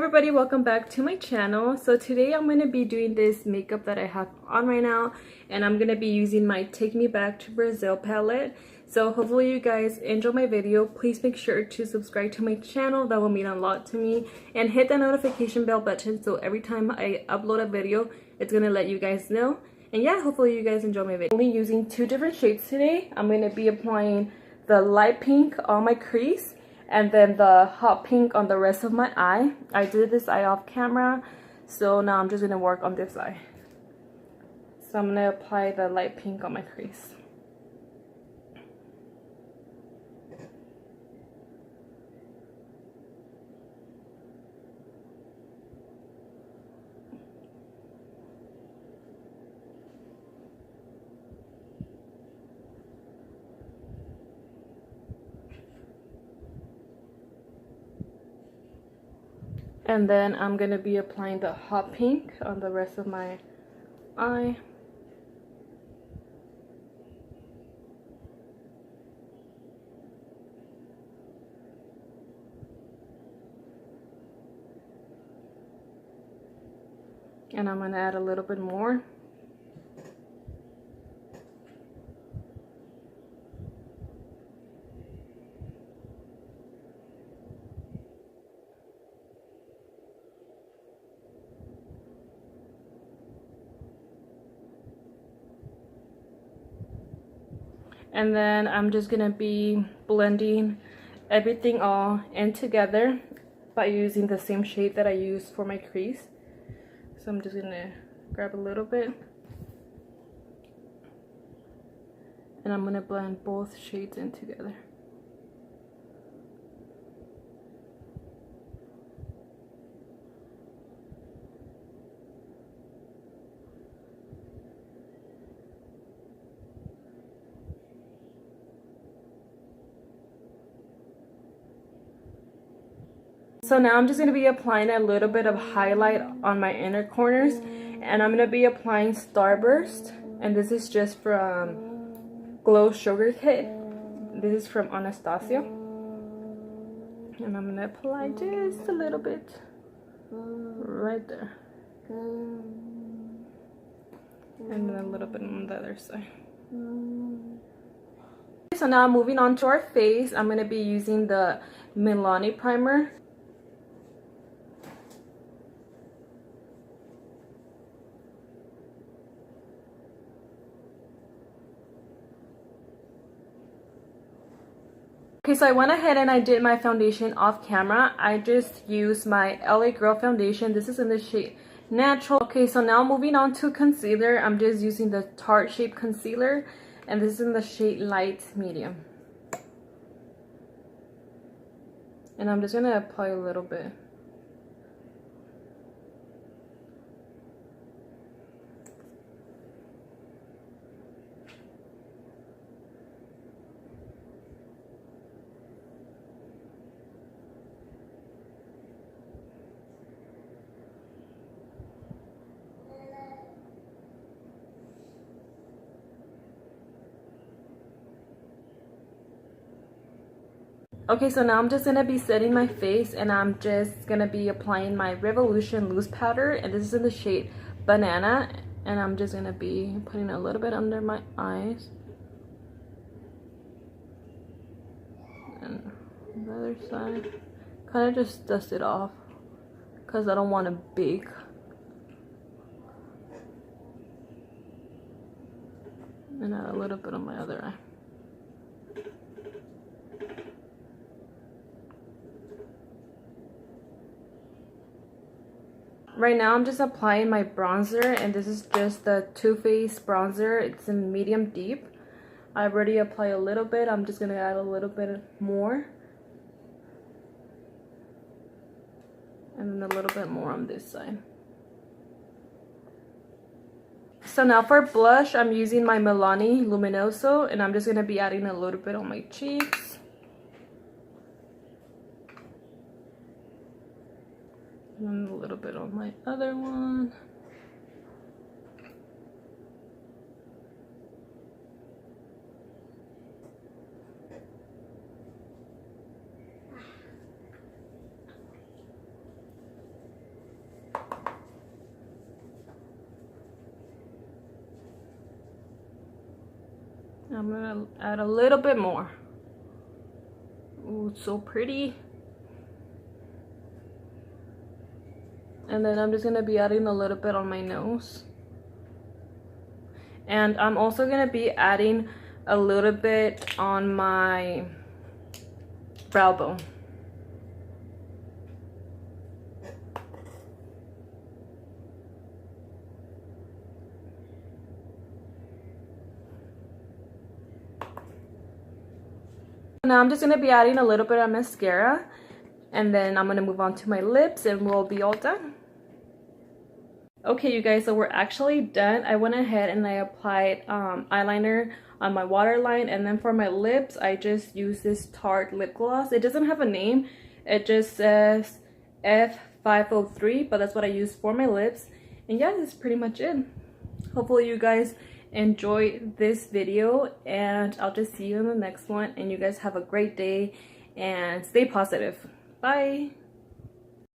everybody, welcome back to my channel. So today I'm going to be doing this makeup that I have on right now, and I'm going to be using my Take Me Back to Brazil palette. So hopefully you guys enjoy my video. Please make sure to subscribe to my channel, that will mean a lot to me, and hit the notification bell button so every time I upload a video it's going to let you guys know. And yeah, hopefully you guys enjoy my video. I'm only using two different shades today. I'm going to be applying the light pink on my crease and then the hot pink on the rest of my eye. I did this eye off camera, so now I'm just going to work on this eye. So I'm going to apply the light pink on my crease. And then I'm going to be applying the hot pink on the rest of my eye. And I'm going to add a little bit more. And then I'm just gonna be blending everything all in together by using the same shade that I used for my crease. So I'm just gonna grab a little bit and I'm gonna blend both shades in together. So now I'm just going to be applying a little bit of highlight on my inner corners, and I'm going to be applying Starburst, and this is just from Glow Sugar Kit. This is from Anastasia, and I'm going to apply just a little bit right there, and then a little bit on the other side. So now moving on to our face, I'm going to be using the Milani primer. Okay, so I went ahead and I did my foundation off camera. I just used my LA Girl foundation. This is in the shade Natural. Okay, so now moving on to concealer. I'm just using the Tarte Shape Concealer, and this is in the shade Light Medium. And I'm just going to apply a little bit. Okay, so now I'm just going to be setting my face, and I'm just going to be applying my Revolution Loose Powder, and this is in the shade Banana, and I'm just going to be putting a little bit under my eyes. And the other side, kind of just dust it off because I don't want to bake. And add a little bit on my other eye. Right now I'm just applying my bronzer, and this is just the Too Faced bronzer. It's in medium deep. I've already applied a little bit. I'm just going to add a little bit more. And then a little bit more on this side. So now for blush, I'm using my Milani Luminoso, and I'm just going to be adding a little bit on my cheeks. And a little bit on my other one. I'm gonna add a little bit more. Ooh, it's so pretty. And then I'm just gonna be adding a little bit on my nose. And I'm also gonna be adding a little bit on my brow bone. Now I'm just going to be adding a little bit of mascara, and then I'm going to move on to my lips and we'll be all done. Okay, you guys, so we're actually done. I went ahead and I applied eyeliner on my waterline, and then for my lips I just used this Tarte lip gloss. It doesn't have a name, it just says F503, but that's what I use for my lips. And yeah, that's pretty much it. Hopefully you guys enjoy this video, and I'll just see you in the next one, and you guys have a great day and stay positive. Bye.